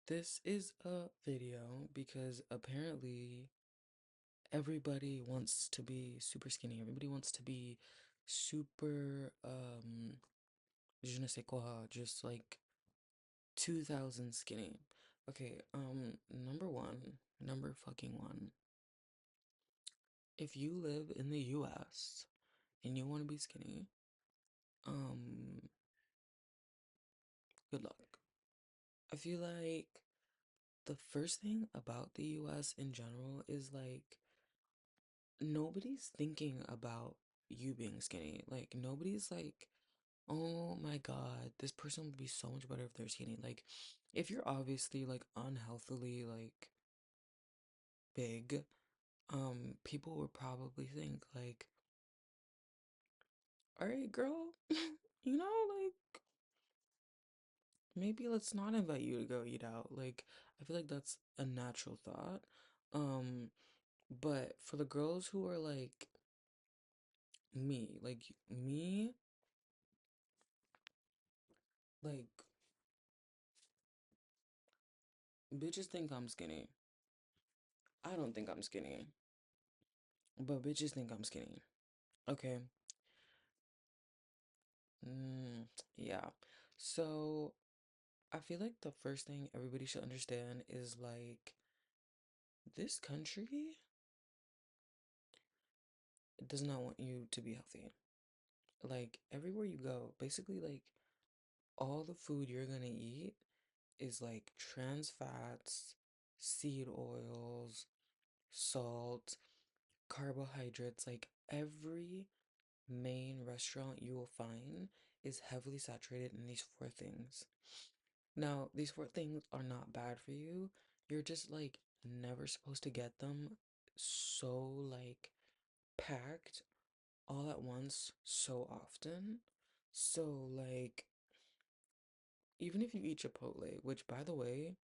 This is a video because apparently everybody wants to be super skinny. Everybody wants to be super je ne sais quoi, just like 2000 skinny. Okay, number one, number fucking one. If you live in the US and you want to be skinny, um good luck. I feel like the first thing about the US in general is like nobody's thinking about you being skinny. Like nobody's like, oh my God, this person would be so much better if they're skinny. Like if you're obviously like unhealthily like big, people would probably think like, all right, girl, like maybe let's not invite you to go eat out. Like I feel like that's a natural thought. Um, but for the girls who are like me, like bitches think I'm skinny. I don't think I'm skinny, but bitches think I'm skinny. Okay. Mm, yeah. So I feel like the first thing everybody should understand is like this country does not want you to be healthy. Like everywhere you go, basically like all the food you're gonna eat is like trans fats, seed oils, salt, carbohydrates, like every main restaurant you will find is heavily saturated in these four things. Now, these four things are not bad for you. You're just like never supposed to get them so like packed all at once so often. So like even if you eat Chipotle, which by the way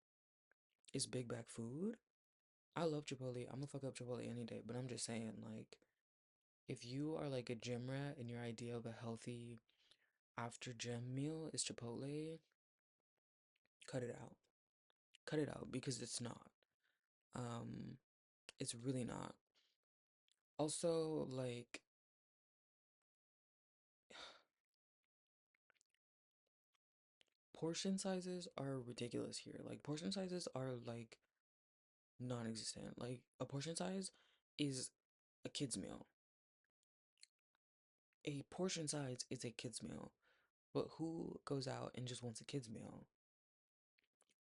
is big bag food, I love Chipotle. I'm gonna fuck up Chipotle any day, but I'm just saying like if you are like a gym rat and your idea of a healthy after gym meal is Chipotle, cut it out. Cut it out because it's not. Um, it's really not. Also, like portion sizes are ridiculous here. Like portion sizes are like non-existent. Like a portion size is a kid's meal. A portion size is a kid's meal. But who goes out and just wants a kid's meal?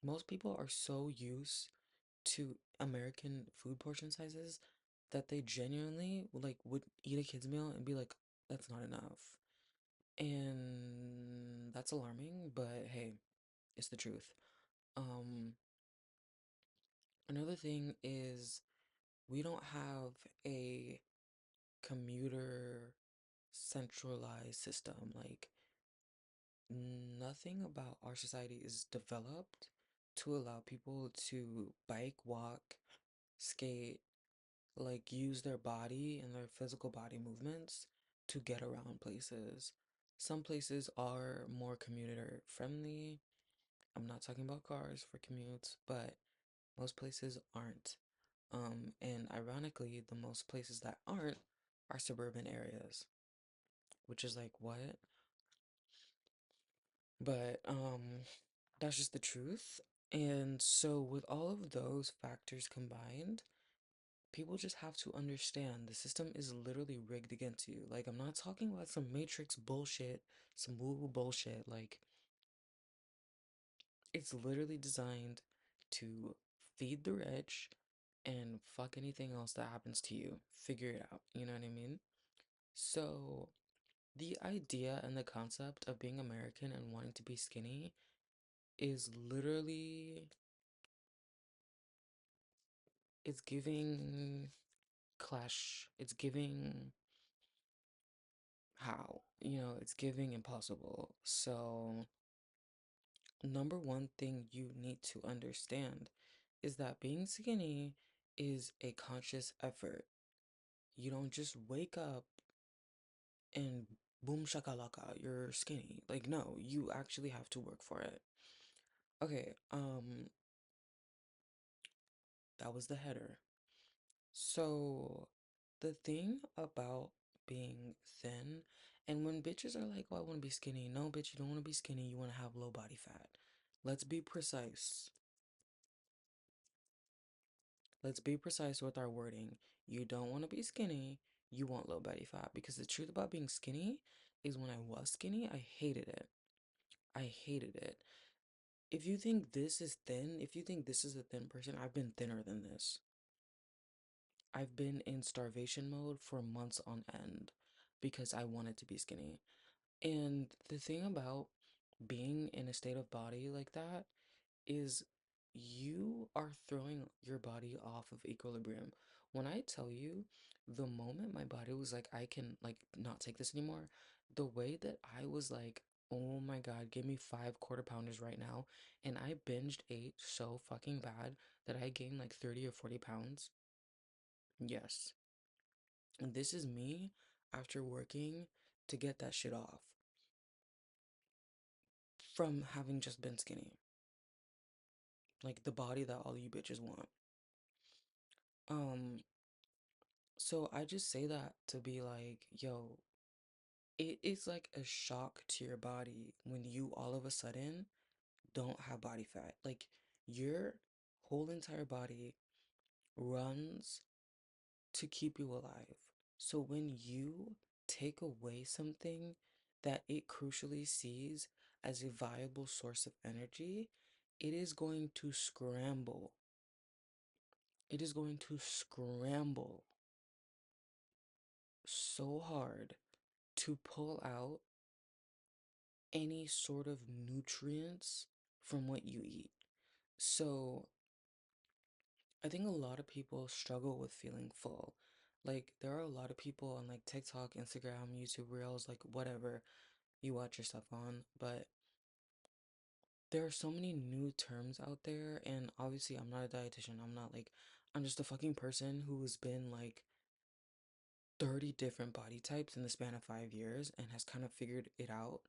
Most people are so used to American food portion sizes that they genuinely like would eat a kid's meal and be like, that's not enough. And that's alarming, but hey, it's the truth. Um, Another thing is we don't have a commuter centralized system. Like nothing about our society is developed to allow people to bike, walk, skate, like use their body and their physical body movements to get around places. Some places are more commuter friendly. I'm not talking about cars for commutes, but most places aren't. And ironically, the most places that aren't are suburban areas, which is like what? But that's just the truth. And so with all of those factors combined, people just have to understand the system is literally rigged against you. Like I'm not talking about some matrix bullshit, some woo-woo bullshit. Like it's literally designed to feed the rich and fuck anything else that happens to you. Figure it out. You know what I mean? So the idea and the concept of being American and wanting to be skinny is literally it's giving clash. It's giving how? It's giving impossible. So number one thing you need to understand is that being skinny is a conscious effort. You don't just wake up and boom shakalaka, you're skinny. Like no, you actually have to work for it. Okay, that was the header. So, the thing about being thin, and when bitches are like, oh, I want to be skinny. No, bitch, you don't want to be skinny. You want to have low body fat. Let's be precise. Let's be precise with our wording. You don't want to be skinny. You want low body fat. Because the truth about being skinny is when I was skinny, I hated it. I hated it. If you think this is thin, if you think this is a thin person, I've been thinner than this. I've been in starvation mode for months on end because I wanted to be skinny. And the thing about being in a state of body like that is you are throwing your body off of equilibrium. When I tell you, the moment my body was like, I can like not take this anymore, the way that I was like, oh my God, give me 5 quarter pounders right now. And I binged ate so fucking bad that I gained like 30 or 40 pounds. Yes. And this is me after working to get that shit off from having just been skinny. Like the body that all you bitches want. Um, so I just say that to be like, yo, it is like a shock to your body when you all of a sudden don't have body fat. Like your whole entire body runs to keep you alive. So when you take away something that it crucially sees as a viable source of energy, it is going to scramble. It is going to scramble so hard to pull out any sort of nutrients from what you eat. So I think a lot of people struggle with feeling full. Like there are a lot of people on like TikTok, Instagram, YouTube Reels, like whatever you watch your stuff on, but there are so many new terms out there, and obviously I'm not a dietitian. I'm not like I'm just a fucking person who's been like 30 different body types in the span of 5 years and has kind of figured it out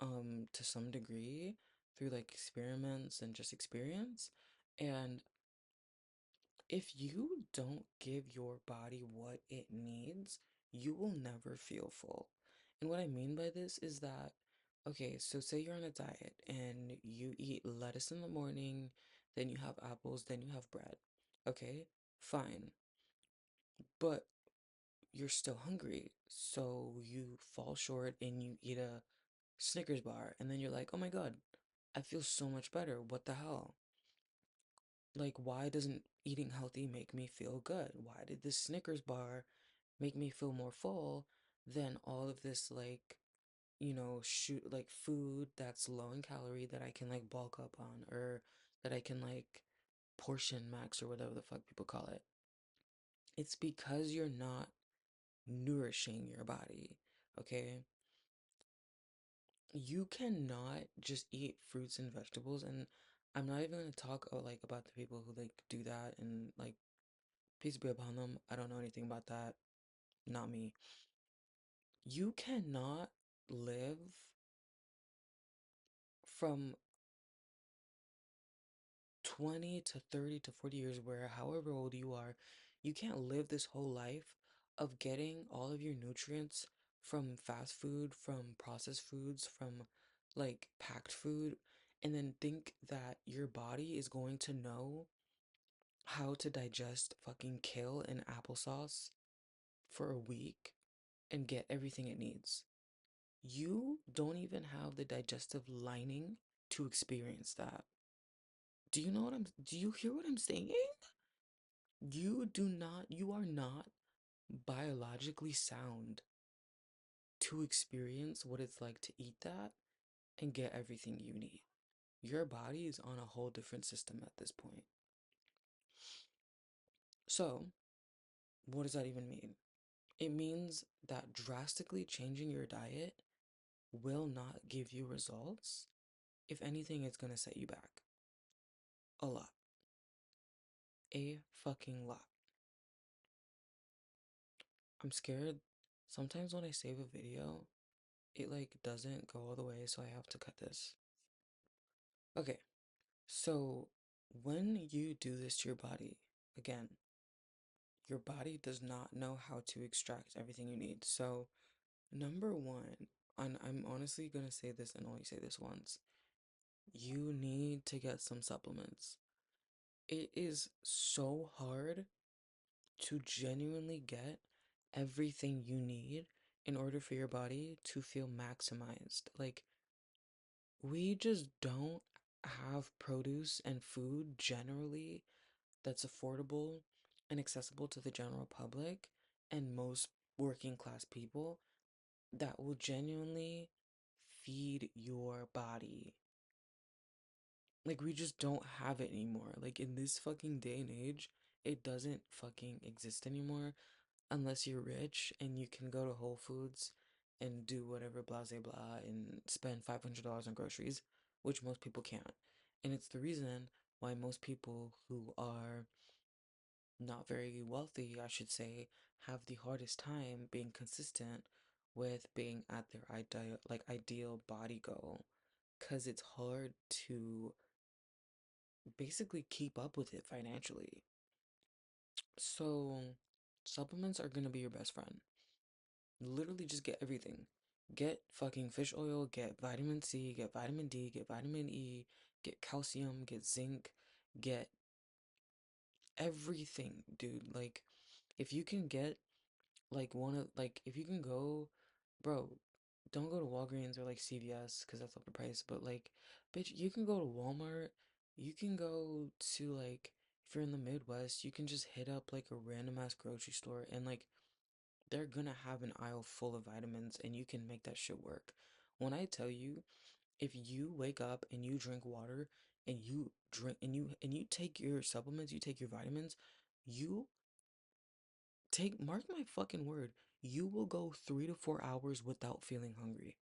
to some degree through like experiments and just experience. And if you don't give your body what it needs, you will never feel full. And what I mean by this is that, okay, so say you're on a diet and you eat lettuce in the morning, then you have apples, then you have bread. Okay, fine. But you're still hungry. So you fall short and you eat a Snickers bar, and then you're like, oh my God, I feel so much better. What the hell? Like, why doesn't eating healthy make me feel good? Why did this Snickers bar make me feel more full than all of this, like, shoot, like food that's low in calorie that I can, like, bulk up on or that I can, like, portion max or whatever the fuck people call it? It's because you're not nourishing your body, okay? You cannot just eat fruits and vegetables, and I'm not even gonna talk like about the people who like do that and like peace be upon them. I don't know anything about that. Not me. You cannot live from 20 to 30 to 40 years, where however old you are, you can't live this whole life of getting all of your nutrients from fast food, from processed foods, from like packed food, and then think that your body is going to know how to digest fucking kale and applesauce for a week and get everything it needs. You don't even have the digestive lining to experience that. Do you hear what I'm saying? You are not biologically sound to experience what it's like to eat that and get everything you need. Your body is on a whole different system at this point. So, what does that even mean? It means that drastically changing your diet will not give you results. If anything, it's gonna set you back a lot. A fucking lot. I'm scared. Sometimes when I save a video, it like doesn't go all the way, so I have to cut this. Okay, so when you do this to your body, again, your body does not know how to extract everything you need. So, number one, and I'm honestly gonna say this and only say this once, you need to get some supplements. It is so hard to genuinely get everything you need in order for your body to feel maximized. Like, we just don't have produce and food generally that's affordable and accessible to the general public and most working class people that will genuinely feed your body. Like, we just don't have it anymore. Like, in this fucking day and age, it doesn't fucking exist anymore unless you're rich and you can go to Whole Foods and do whatever blah blah blah and spend $500 on groceries, which most people can't. And it's the reason why most people who are not very wealthy, I should say, have the hardest time being consistent with being at their ideal body goal, because it's hard to basically keep up with it financially. So supplements are going to be your best friend. Literally just get everything. Get fucking fish oil, get vitamin C, get vitamin D, get vitamin E, get calcium, get zinc, get everything, dude. Like, if you can get if you can go, bro, don't go to Walgreens or like CVS because that's overpriced, but like, bitch, you can go to Walmart, you can go to like, if you're in the Midwest, you can just hit up like a random ass grocery store and like, they're gonna have an aisle full of vitamins and you can make that shit work. When I tell you, if you wake up and you drink water and you drink and you take your supplements, you take your vitamins, you mark my fucking word, you will go 3 to 4 hours without feeling hungry.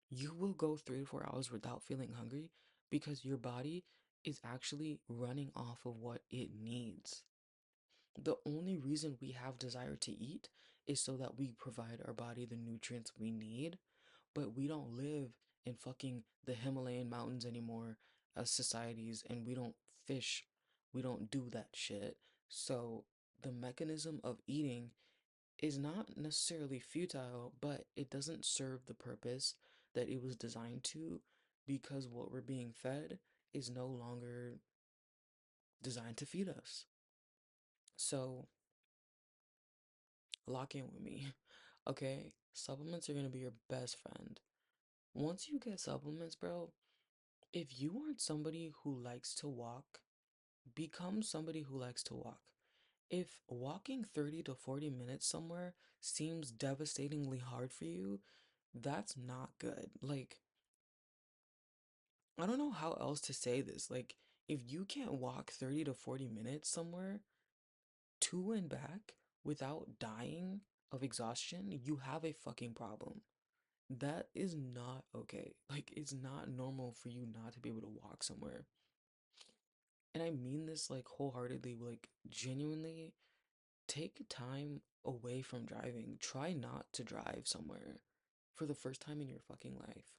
You will go 3 to 4 hours without feeling hungry because your body is actually running off of what it needs. The only reason we have desire to eat is so that we provide our body the nutrients we need, but we don't live in fucking the Himalayan mountains anymore as societies and we don't fish. We don't do that shit. So the mechanism of eating is not necessarily futile, but it doesn't serve the purpose that it was designed to because what we're being fed is no longer designed to feed us. So lock in with me. Okay? Supplements are going to be your best friend. Once you get supplements, bro, if you aren't somebody who likes to walk, become somebody who likes to walk. If walking 30 to 40 minutes somewhere seems devastatingly hard for you, that's not good. Like, I don't know how else to say this. Like, if you can't walk 30 to 40 minutes somewhere to and back without dying of exhaustion, you have a fucking problem. That is not okay. Like, it's not normal for you not to be able to walk somewhere. And I mean this like wholeheartedly, like genuinely take time away from driving. Try not to drive somewhere for the first time in your fucking life.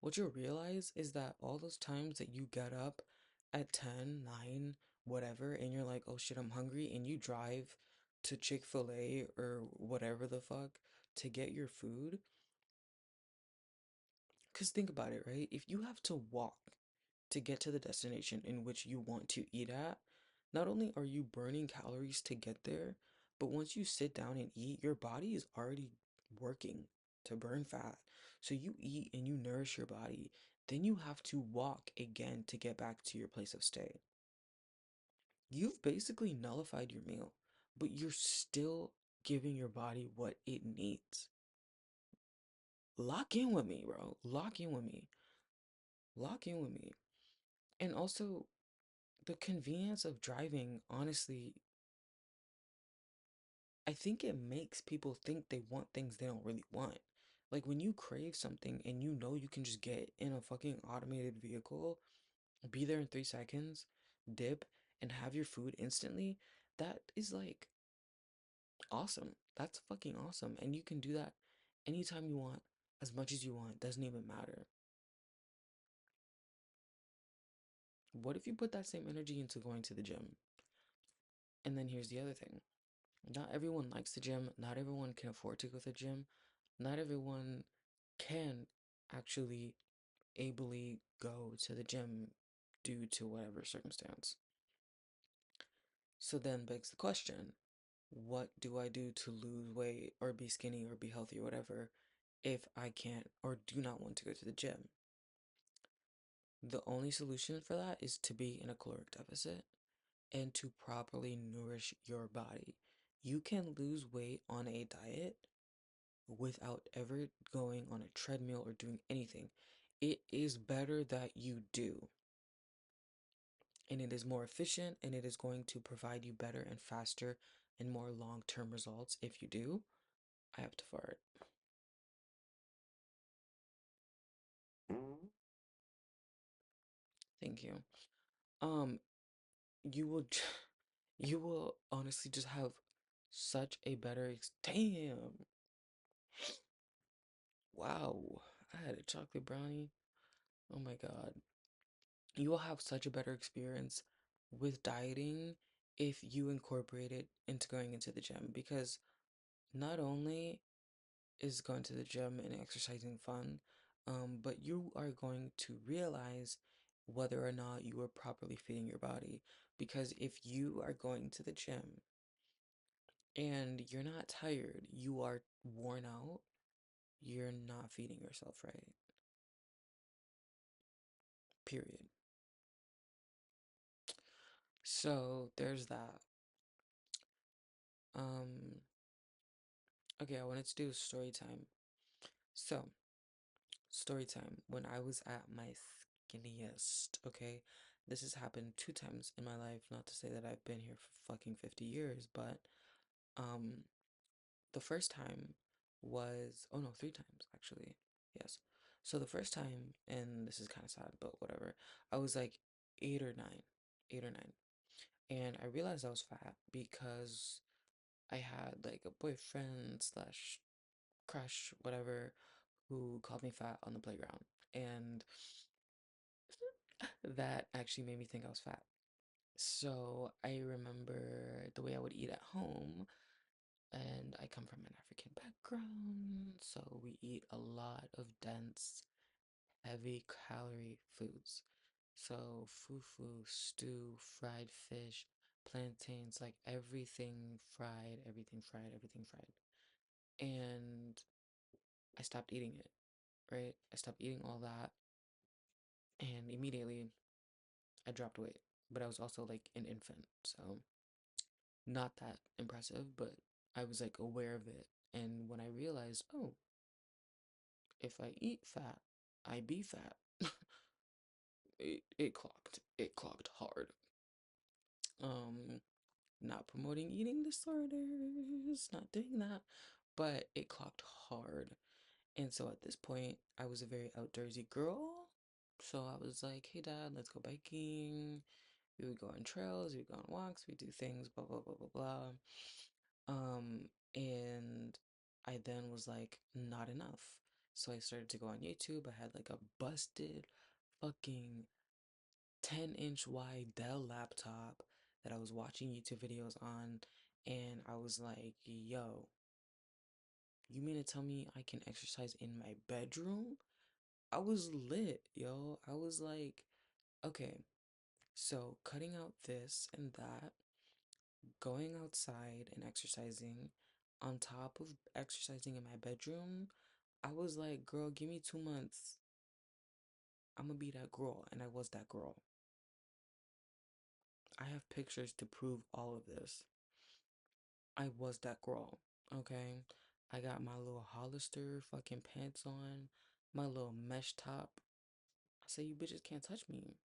What you'll realize is that all those times that you get up at 10, 9, whatever, and you're like, oh shit, I'm hungry, and you drive to Chick-fil-A or whatever the fuck to get your food. Because think about it, right? If you have to walk to get to the destination in which you want to eat at, not only are you burning calories to get there, but once you sit down and eat, your body is already working to burn fat. So you eat and you nourish your body. Then you have to walk again to get back to your place of stay. You've basically nullified your meal, but you're still giving your body what it needs. Lock in with me, bro. Lock in with me. Lock in with me. And also, the convenience of driving, honestly, I think it makes people think they want things they don't really want. Like when you crave something and you know you can just get in a fucking automated vehicle, be there in 3 seconds, dip, and have your food instantly, that is like awesome. That's fucking awesome. And you can do that anytime you want, as much as you want. Doesn't even matter. What if you put that same energy into going to the gym? And then here's the other thing. Not everyone likes the gym. Not everyone can afford to go to the gym. Not everyone can actually ably go to the gym due to whatever circumstance. So then begs the question, what do I do to lose weight or be skinny or be healthy or whatever if I can't or do not want to go to the gym? The only solution for that is to be in a caloric deficit and to properly nourish your body. You can lose weight on a diet without ever going on a treadmill or doing anything. It is better that you do. And it is more efficient and it is going to provide you better and faster and more long term results if you do. I have to fart. Thank you. Um, you will, you will honestly just have such a better damn. Wow. I had a chocolate brownie. Oh my God. You will have such a better experience with dieting if you incorporate it into going into the gym because not only is going to the gym and exercising fun, but you are going to realize whether or not you are properly feeding your body. Because if you are going to the gym and you're not tired, you are worn out, you're not feeding yourself right. Period. So there's that. Um, okay, I wanted to do story time. So, story time. When I was at my skinniest, okay? This has happened two times in my life. Not to say that I've been here for fucking 50 years, but um, the first time was, oh no, three times actually. Yes. So the first time, and this is kind of sad, but whatever, I was like 8 or 9, 8 or 9. And I realized I was fat because I had like a boyfriend slash crush, whatever, who called me fat on the playground. And that actually made me think I was fat. So I remember the way I would eat at home, and I come from an African background, so we eat a lot of dense, heavy calorie foods. So fufu, stew, fried fish, plantains, like everything fried, everything fried, everything fried. And I stopped eating it, right? I stopped eating all that, and immediately I dropped weight. But I was also like an infant, so not that impressive, but I was like aware of it. And when I realized, oh, if I eat fat, I be fat, it clocked hard. Um, Not promoting eating disorders, not doing that, but it clocked hard. And so at this point, I was a very outdoorsy girl. So I was like, hey dad, let's go biking. We would go on trails, we would go on walks, we do things, blah blah blah blah blah. And I then was like, not enough. So I started to go on YouTube. I had like a busted fucking 10-inch wide Dell laptop that I was watching YouTube videos on. And I was like, yo, you mean to tell me I can exercise in my bedroom? I was lit, yo. I was like, okay, so cutting out this and that, going outside and exercising on top of exercising in my bedroom, I was like, girl, give me 2 months. I'm gonna be that girl. And I was that girl. I have pictures to prove all of this. I was that girl. Okay. I got my little Hollister fucking pants on, my little mesh top. I say, you bitches can't touch me.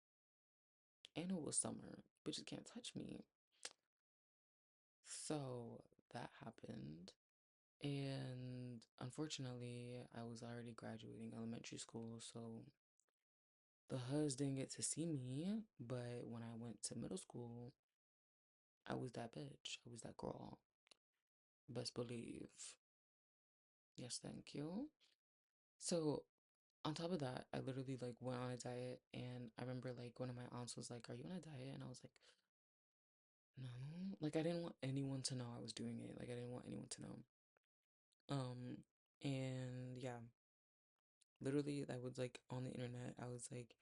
And it was summer. Bitches can't touch me. So that happened. And unfortunately, I was already graduating elementary school, so the huz didn't get to see me. But when I went to middle school, I was that bitch. I was that girl. Best believe. Yes, thank you. So on top of that, I literally like went on a diet, and I remember like one of my aunts was like, "Are you on a diet?" And I was like, No, like I didn't want anyone to know I was doing it. Like I didn't want anyone to know. Um, and yeah, literally, I was like on the internet. I was like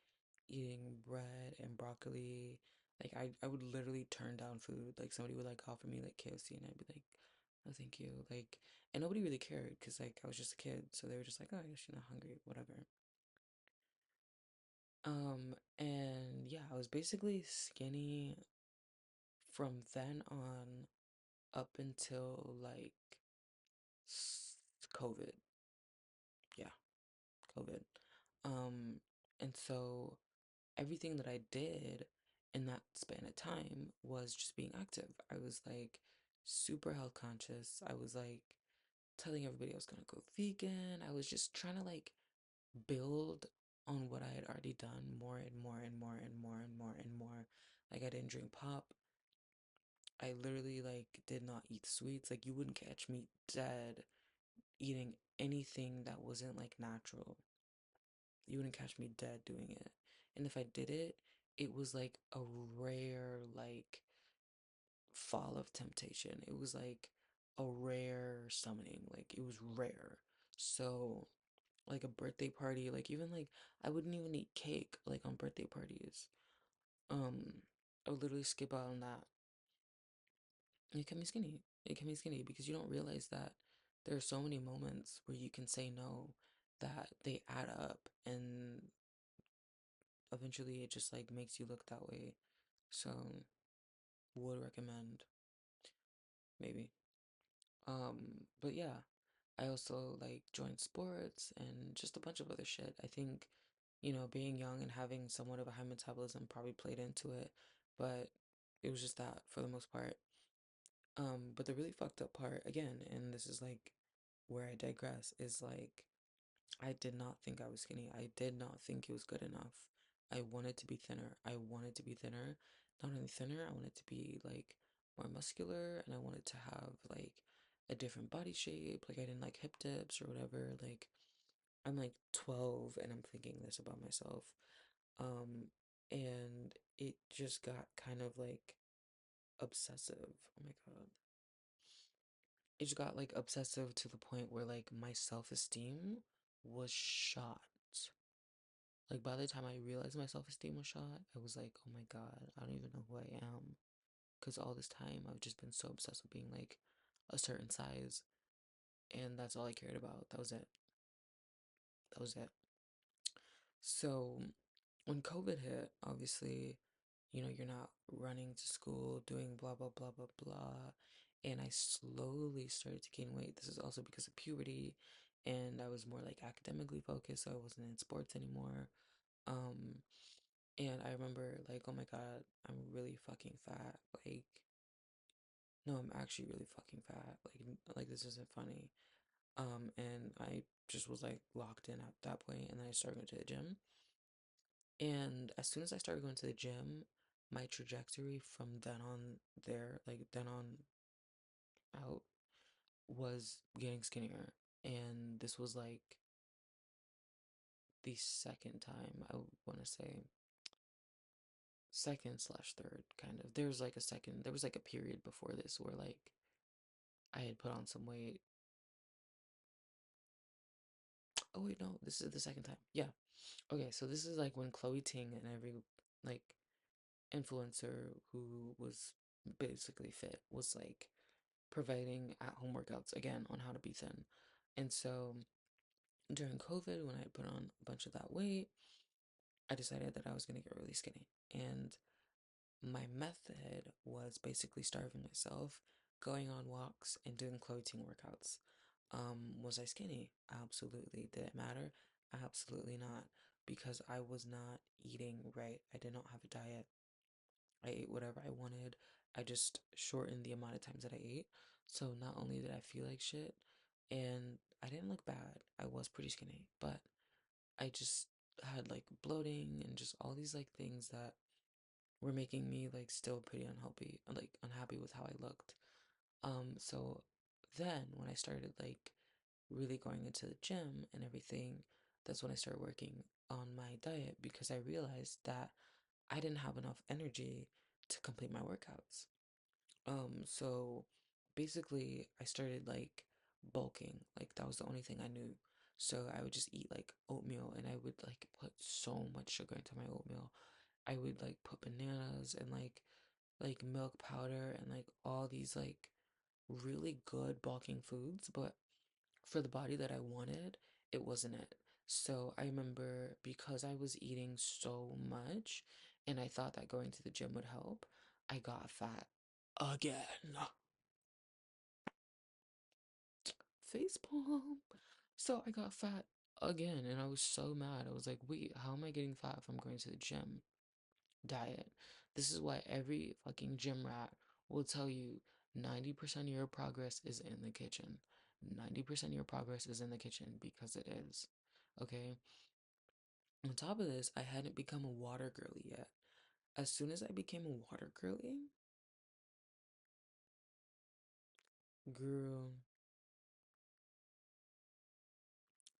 eating bread and broccoli. Like I would literally turn down food. Like somebody would like offer me like KFC, and I'd be like, "No, thank you." Like, and nobody really cared because like I was just a kid, so they were just like, "Oh, I guess you're not hungry, whatever." And yeah, I was basically skinny from then on up until like COVID. Yeah, COVID. Um, and so everything that I did in that span of time was just being active. I was like super health conscious. I was like telling everybody I was gonna go vegan. I was just trying to like build on what I had already done more and more and more and more and more and more. Like I didn't drink pop. I literally like did not eat sweets. Like you wouldn't catch me dead eating anything that wasn't like natural. You wouldn't catch me dead doing it. And if I did it, it was like a rare like fall of temptation. It was like a rare summoning. Like it was rare. So like a birthday party, like even like I wouldn't even eat cake like on birthday parties. Um I would literally skip out on that. It kept me skinny. It kept me skinny because you don't realize that there are so many moments where you can say no that they add up and eventually it just like makes you look that way. So would recommend maybe. But yeah, I also like joined sports and just a bunch of other shit. I think, being young and having somewhat of a high metabolism probably played into it, but it was just that for the most part. But the really fucked up part again, and this is like where I digress, is like I did not think I was skinny. I did not think it was good enough. I wanted to be thinner. I wanted to be thinner. Not only thinner, I wanted to be like more muscular and I wanted to have like a different body shape. Like I didn't like hip dips or whatever. Like I'm like 12 and I'm thinking this about myself. Um, and it just got kind of like obsessive. Oh my God. It just got like obsessive to the point where like my self-esteem was shot. Like by the time I realized my self-esteem was shot, I was like, oh my God, I don't even know who I am. Because all this time I've just been so obsessed with being like a certain size, and that's all I cared about. That was it. That was it. So when COVID hit, obviously, you're not running to school, doing blah, blah, blah, blah, blah. And I slowly started to gain weight. This is also because of puberty, and I was more like academically focused, so I wasn't in sports anymore. Um, And I remember like, oh my God, I'm really fucking fat. Like, no, I'm actually really fucking fat. Like this isn't funny. And I just was like locked in at that point, and then I started going to the gym. And as soon as I started going to the gym, my trajectory from then on there, like then on out, was getting skinnier. And this was like the second time I want to say second slash third kind of. There was like a period before this where like I had put on some weight. Oh wait, no, this is the second time. Yeah. Okay, so this is like when Chloe Ting and every like influencer who was basically fit was like providing at home workouts again on how to be thin. And so during COVID, when I put on a bunch of that weight, I decided that I was gonna get really skinny. And my method was basically starving myself, going on walks, and doing Chloe Ting workouts. Was I skinny? Absolutely. Did it matter? Absolutely not. Because I was not eating right. I did not have a diet. I ate whatever I wanted. I just shortened the amount of times that I ate. So not only did I feel like shit, and I didn't look bad, I was pretty skinny, but I just had like bloating and just all these like things that were making me like still pretty unhealthy, like unhappy with how I looked. So then when I started like really going into the gym and everything, that's when I started working on my diet because I realized that I didn't have enough energy to complete my workouts. So basically I started like bulking. Like that was the only thing I knew. So I would just eat like oatmeal and I would like put so much sugar into my oatmeal. I would like put bananas and like milk powder and like all these like really good bulking foods, but for the body that I wanted, it wasn't it. So I remember because I was eating so much and I thought that going to the gym would help, I got fat again. Facepalm. So I got fat again and I was so mad. I was like, wait, how am I getting fat if I'm going to the gym? Diet. This is why every fucking gym rat will tell you 90% of your progress is in the kitchen. 90% of your progress is in the kitchen because it is. Okay? On top of this, I hadn't become a water girly yet. As soon as I became a water girly, girl,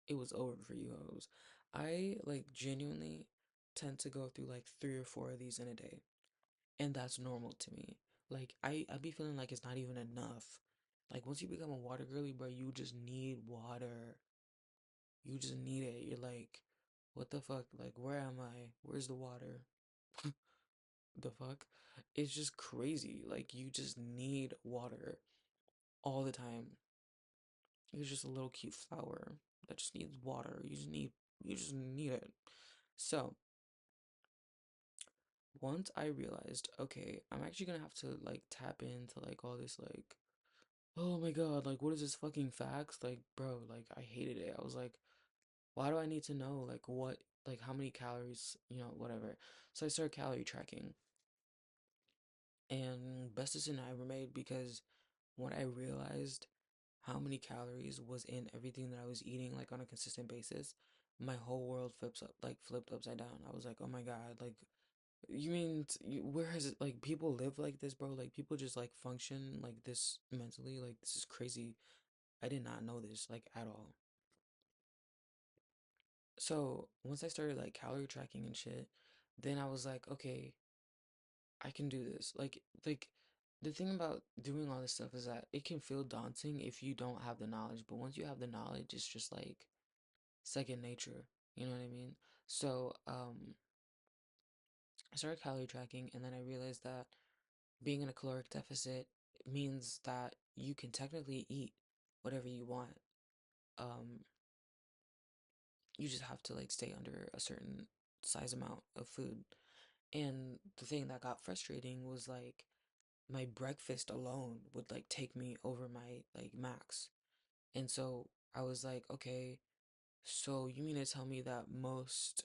it was over for you hoes. I like genuinely tend to go through like 3 or 4 of these in a day. And that's normal to me. Like I be feeling like it's not even enough. Like once you become a water girly, bro, you just need water. You just need it. You're like, what the fuck? Like, where am I? Where's the water? The fuck? It's just crazy. Like you just need water all the time. You're just a little cute flower that just needs water. You just need it. So once I realized, okay, I'm actually gonna have to like tap into like all this like, oh my God, like what is this fucking facts? Like, bro, like I hated it. I was like, why do I need to know like what like how many calories, whatever. So I started calorie tracking and best decision I ever made because when I realized how many calories was in everything that I was eating like on a consistent basis, my whole world flipped upside down. I was like, oh my God, like you mean where has it like people live like this, bro? Like people just like function like this mentally? Like this is crazy. I did not know this like at all. So once I started like calorie tracking and shit, then I was like, okay, I can do this. Like the thing about doing all this stuff is that it can feel daunting if you don't have the knowledge, but once you have the knowledge, it's just like second nature. You know what I mean? So I started calorie tracking and then I realized that being in a caloric deficit means that you can technically eat whatever you want. Um, you just have to like stay under a certain size amount of food. And the thing that got frustrating was like my breakfast alone would like take me over my like max. And so I was like, okay, so you mean to tell me that most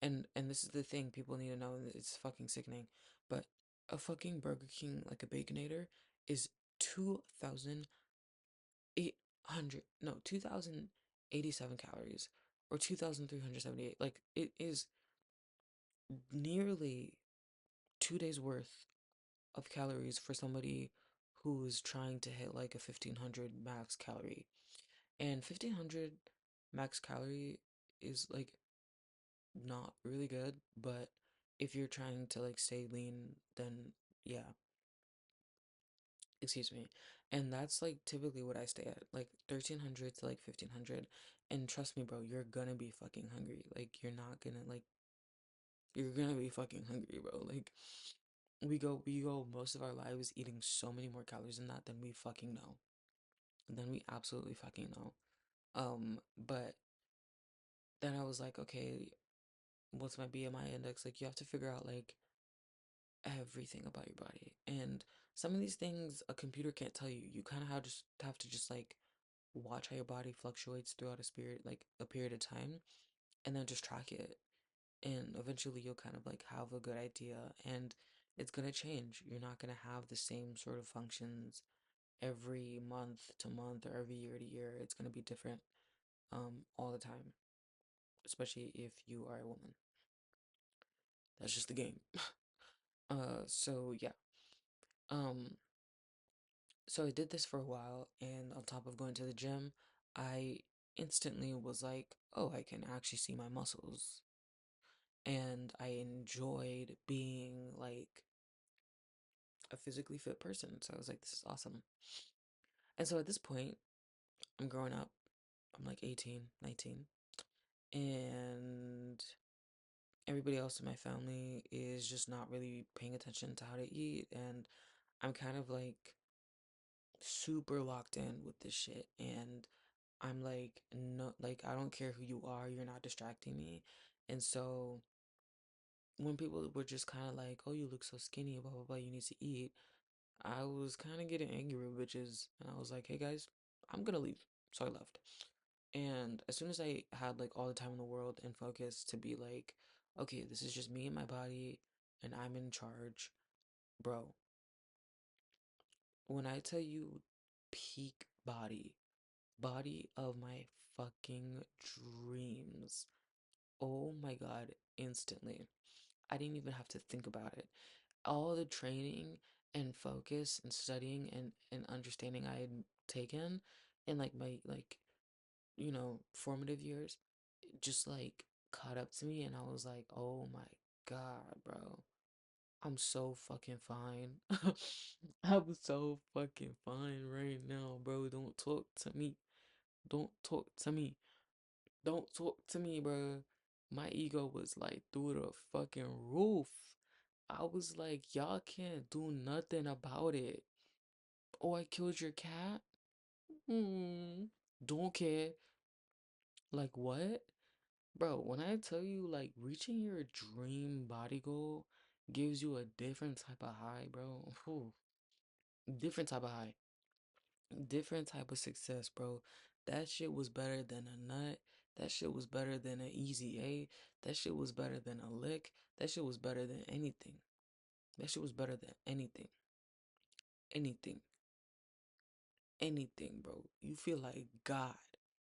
and this is the thing people need to know, and it's fucking sickening, but a fucking Burger King like a Baconator is 2,800 no 2,087 calories or 2,378. Like it is nearly 2 days worth of calories for somebody who's trying to hit like a 1,500 max calorie. And 1,500 max calorie is like not really good, but if you're trying to like stay lean, then yeah, excuse me. And that's like typically what I stay at, like 1,300 to like 1,500. And trust me, bro, you're gonna be fucking hungry. Like you're gonna be fucking hungry, bro. Like we go most of our lives eating so many more calories than that than we fucking know. Than we absolutely fucking know. But then I was like, okay, what's my BMI index? Like you have to figure out like everything about your body. And some of these things a computer can't tell you. You kind of have to just like watch how your body fluctuates throughout a period of time and then just track it. And eventually you'll kind of like have a good idea and it's going to change. You're not going to have the same sort of functions every month to month or every year to year. It's going to be different all the time, especially if you are a woman. That's just the game. So yeah. Um, so I did this for a while, and on top of going to the gym, I instantly was like, oh, I can actually see my muscles. And I enjoyed being like a physically fit person. So I was like, this is awesome. And so at this point, I'm growing up. I'm like 18, 19. And everybody else in my family is just not really paying attention to how to eat. And I'm kind of like super locked in with this shit. And I'm like, no, like, I don't care who you are, you're not distracting me. And so when people were just kind of like, oh, you look so skinny, blah, blah, blah, you need to eat, I was kind of getting angry with bitches. And I was like, hey guys, I'm gonna leave. So I left. And as soon as I had like all the time in the world and focus to be like, okay, this is just me and my body and I'm in charge, bro, when I tell you peak body, body of my fucking dreams. Oh my God, instantly. I didn't even have to think about it. All the training and focus and studying and understanding I had taken in like my like, formative years just like caught up to me and I was like, "Oh my God, bro. I'm so fucking fine." I'm so fucking fine right now, bro. Don't talk to me. Don't talk to me. Don't talk to me, bro. My ego was like through the fucking roof. I was like, y'all can't do nothing about it. Oh, I killed your cat? Hmm. Don't care. Like, what? Bro, when I tell you, like, reaching your dream body goal gives you a different type of high, bro. Whew. Different type of high. Different type of success, bro. That shit was better than a nut. That shit was better than an easy A. That shit was better than a lick. That shit was better than anything. That shit was better than anything. Anything. Anything, bro. You feel like God.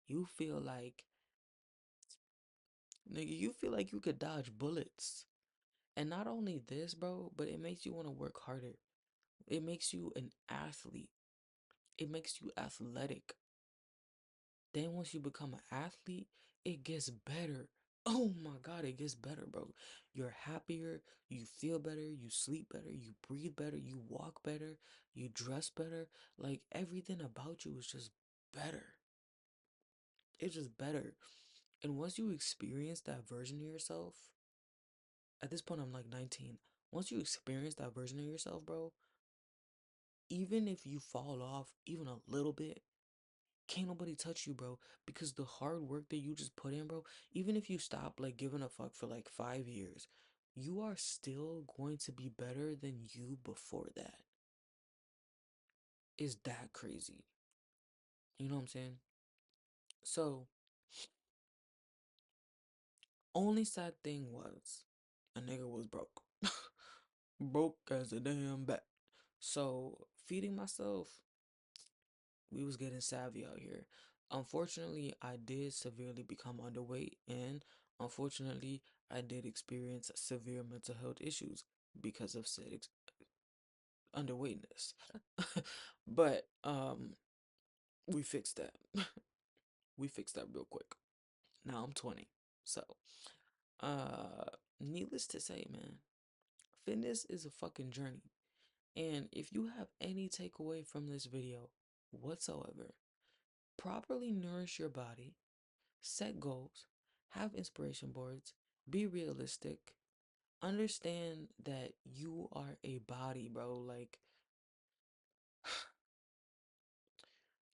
You feel like, nigga, you feel like you could dodge bullets. And not only this, bro, but it makes you want to work harder. It makes you an athlete. It makes you athletic. Then once you become an athlete, it gets better. Oh my God, it gets better, bro. You're happier, you feel better, you sleep better, you breathe better, you walk better, you dress better. Like everything about you is just better. It's just better. And once you experience that version of yourself, at this point I'm like 19. Once you experience that version of yourself, bro, even if you fall off even a little bit, can't nobody touch you, bro. Because the hard work that you just put in, bro, even if you stop like giving a fuck for like 5 years, you are still going to be better than you before that. Is that crazy? You know what I'm saying? So, only sad thing was a nigga was broke. Broke as a damn bat. So, feeding myself, we was getting savvy out here. Unfortunately, I did severely become underweight, and unfortunately, I did experience severe mental health issues because of said underweightness. But we fixed that. We fixed that real quick. Now I'm 20. So, uh needless to say, man, fitness is a fucking journey. And if you have any takeaway from this video whatsoever, properly nourish your body, set goals, have inspiration boards, be realistic, understand that you are a body, bro. Like,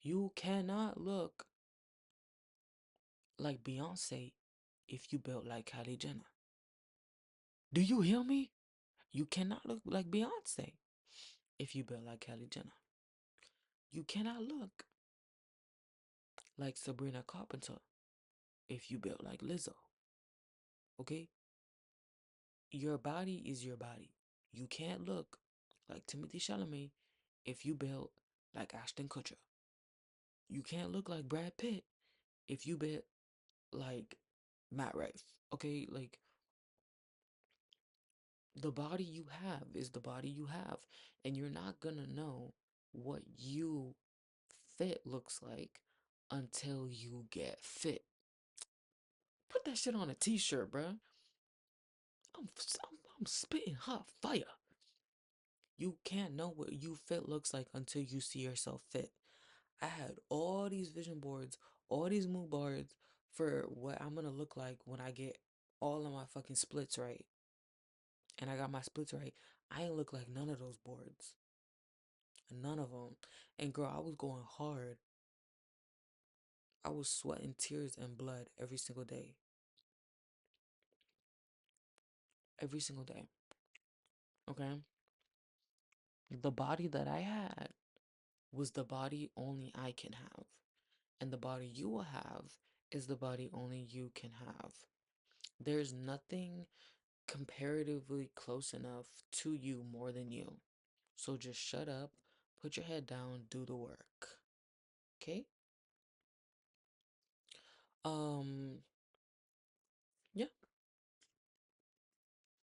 you cannot look like Beyonce if you built like Kylie Jenner. Do you hear me? You cannot look like Beyonce if you built like Kylie Jenner. You cannot look like Sabrina Carpenter if you built like Lizzo. Okay? Your body is your body. You can't look like Timothy Chalamet if you built like Ashton Kutcher. You can't look like Brad Pitt if you built like Matt Rife. Okay? Like, the body you have is the body you have. And you're not gonna know what you fit looks like until you get fit. Put that shit on a t-shirt, bruh. I'm spitting hot fire. You can't know what you fit looks like until you see yourself fit. I had all these vision boards, all these mood boards for what I'm gonna look like when I get all of my fucking splits right. And I got my splits right. I ain't look like none of those boards. None of them. And girl, I was going hard. I was sweating tears and blood every single day. Every single day. Okay? The body that I had was the body only I can have. And the body you will have is the body only you can have. There's nothing comparatively close enough to you more than you. So just shut up, put your head down, do the work. Okay? Um,